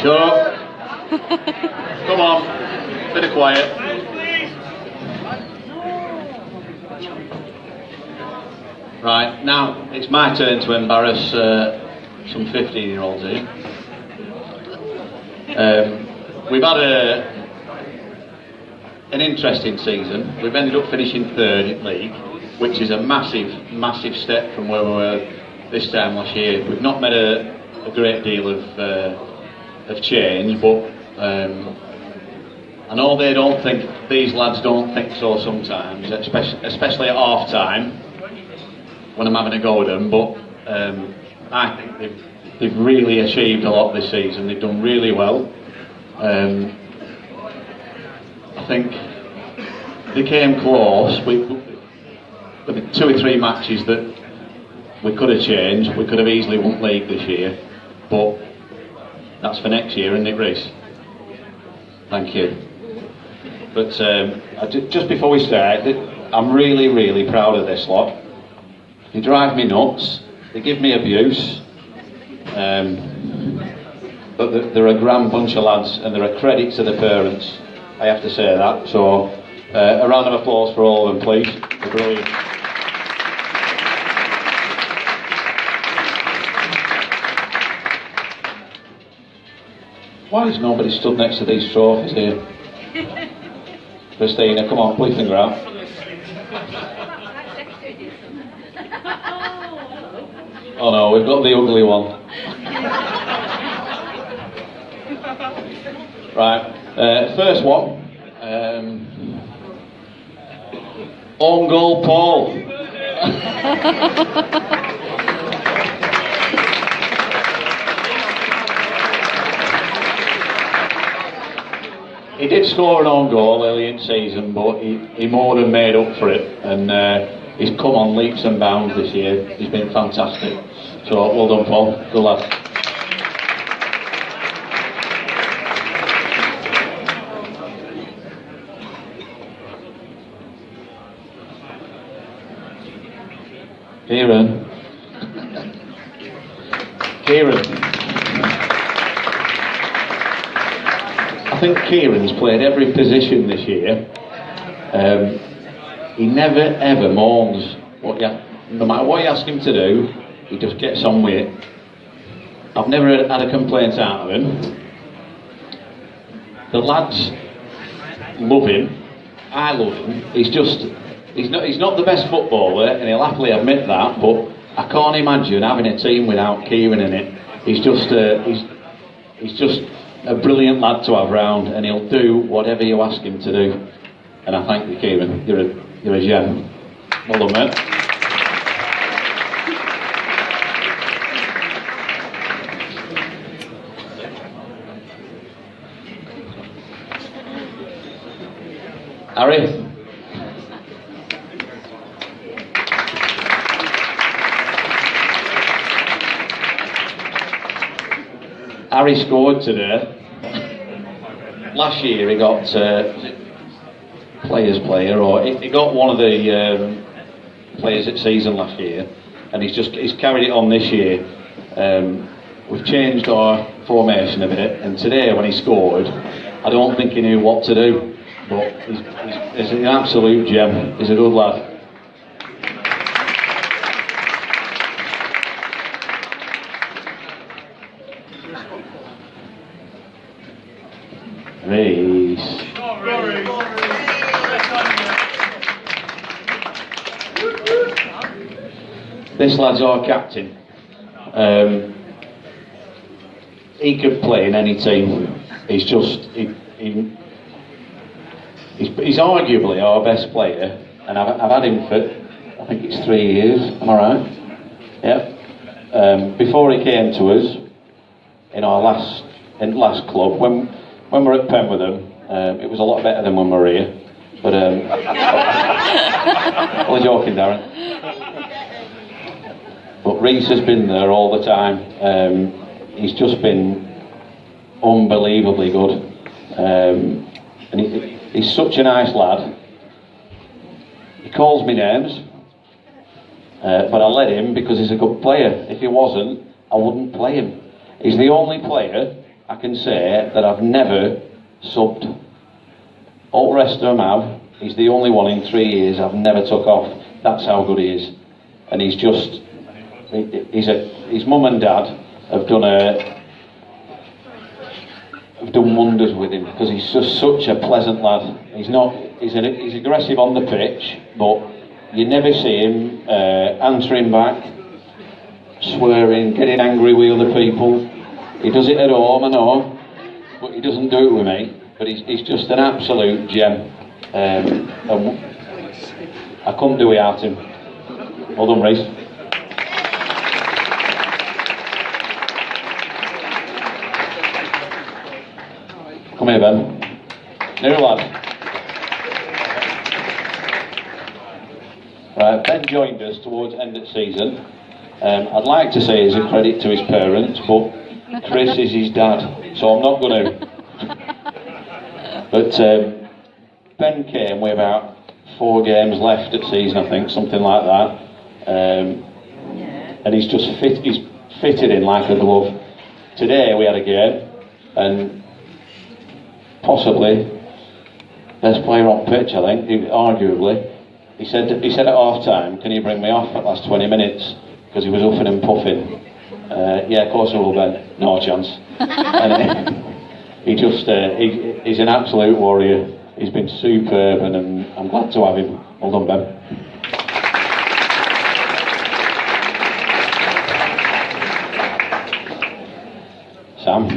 Shut up. Come on, bit of quiet. Right, now it's my turn to embarrass some 15-year-olds here. We've had an interesting season. We've ended up finishing third in league, which is a massive step from where we were this time last year. We've not made a great deal of change, but I know these lads don't think so sometimes, especially at half time when I'm having a go at them, but I think they've really achieved a lot this season. They've done really well. I think they came close with the 2 or 3 matches that we could have changed. We could have easily won league this year, but that's for next year, isn't it, Reece? Thank you. But just before we start, I'm really proud of this lot. They drive me nuts, they give me abuse, but they're a grand bunch of lads and they're a credit to the parents, I have to say that. So a round of applause for all of them, please. They're brilliant. Why has nobody stood next to these trophies here? Christina, come on, put your finger out. Oh no, we've got the ugly one. Right, first one. Own goal, Paul. He did score an own goal early in season, but he more than made up for it, and he's come on leaps and bounds this year. He's been fantastic. So well done, Paul. Good lad. Kieran. I think Kieran's played every position this year. He never ever moans. No matter what you ask him to do, he just gets on with it. I've never had a complaint out of him. The lads love him. I love him. He's not the best footballer, and he'll happily admit that. But I can't imagine having a team without Kieran in it. He's just a brilliant lad to have round, and he'll do whatever you ask him to do. And I thank you, Kieran. You're a gem. Well done, mate. Harry. Harry scored today. Last year he got Players Player, or he got one of the players at season last year, and he's carried it on this year. We've changed our formation a bit, and today when he scored, I don't think he knew what to do, but he's an absolute gem. He's a good lad. Reece. This lad's our captain. He could play in any team. He's arguably our best player, and I've had him for, I think it's 3 years. Am I right? Yeah. Before he came to us in our last club, when we were at Penwitham, it was a lot better than when we were here. But only joking, Darren. But Reece has been there all the time. He's just been unbelievably good, and he's such a nice lad. He calls me names, but I let him because he's a good player. If he wasn't, I wouldn't play him. He's the only player I can say that I've never subbed. All the rest of them have. He's the only one in 3 years I've never took off. That's how good he is. And he's just, his mum and dad have done wonders with him, because he's just such a pleasant lad. He's aggressive on the pitch, but you never see him answering back, swearing, getting angry with other people. He does it at home, I know, but he doesn't do it with me. But he's just an absolute gem. And I couldn't do without him. Well done, Reece. Come here, Ben. New lad. Right, Ben joined us towards the end of the season. I'd like to say it's a credit to his parents, but Chris is his dad, so I'm not going to. But Ben came with about 4 games left at season, I think, something like that. And he's just he's fitted in like a glove. Today we had a game, and possibly best player on pitch, I think, arguably. He said at half time, "Can you bring me off at last 20 minutes?" Because he was huffing and puffing. Yeah, of course I will, Ben. No chance. And he's an absolute warrior. He's been superb, and I'm glad to have him. Well done, Ben. Sam.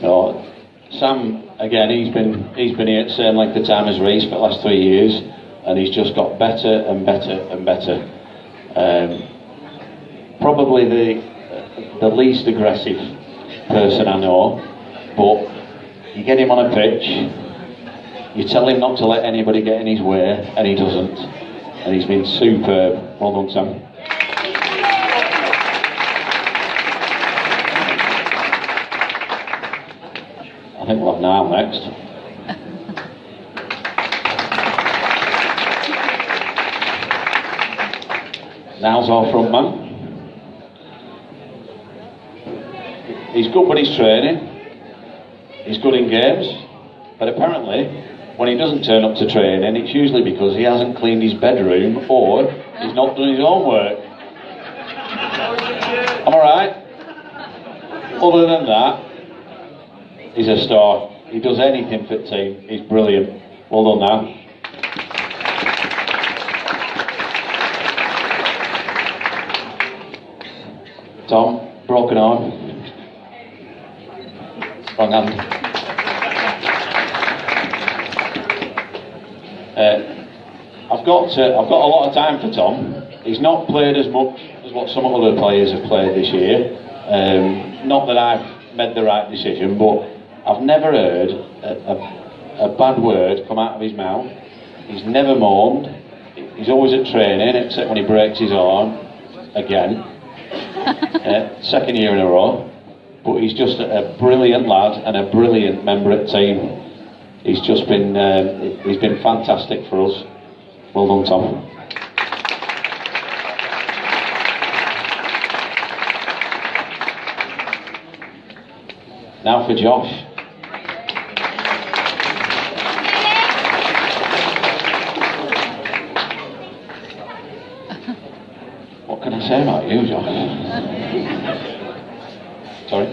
No, Sam, again, he's been here at the same length of time as Reece for the last 3 years, and he's just got better and better and better. Probably the least aggressive person I know, but you get him on a pitch, you tell him not to let anybody get in his way, and he doesn't. And he's been superb. Well done, Sam. I think we'll have Niall next. Niall's our front man. He's good when he's training. He's good in games. But apparently, when he doesn't turn up to training, it's usually because he hasn't cleaned his bedroom or he's not done his homework. Am I right? Other than that, he's a star. He does anything for the team. He's brilliant. Well done now. Tom, broken arm. Wrong hand. I've got a lot of time for Tom. He's not played as much as what some other players have played this year. Not that I've made the right decision, but I've never heard a bad word come out of his mouth. He's never moaned. He's always at training, except when he breaks his arm again. Second year in a row. But he's just a brilliant lad and a brilliant member of the team. He's just been fantastic for us. Well done, Tom. Now for Josh. What can I say about you, Josh? Sorry?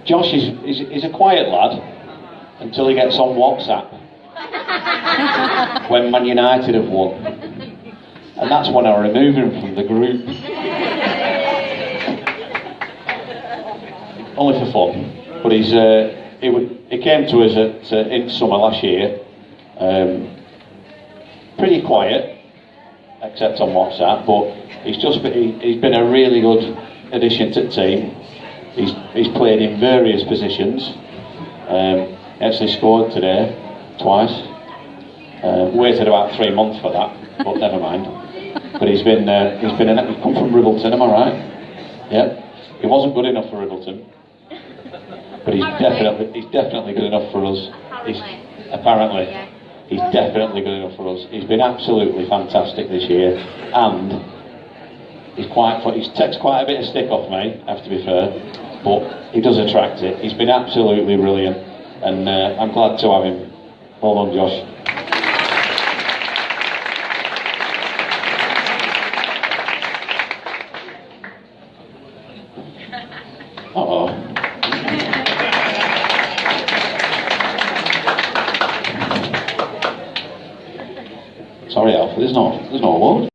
Josh is a quiet lad until he gets on WhatsApp when Man United have won, and that's when I remove him from the group. Only for fun, but he came to us in summer last year, pretty quiet except on WhatsApp, but he's been a really good addition to the team. He's played in various positions. Actually scored today twice. Waited about 3 months for that, but never mind. But he's come from Ribbleton, am I right? Yeah. He wasn't good enough for Ribbleton, but he's definitely good enough for us. Apparently. he's definitely good enough for us. He's been absolutely fantastic this year, and he takes quite a bit of stick off me, I have to be fair, but he does attract it. He's been absolutely brilliant, and I'm glad to have him. Well done, Josh. Uh-oh. Sorry, Alf, there's no award.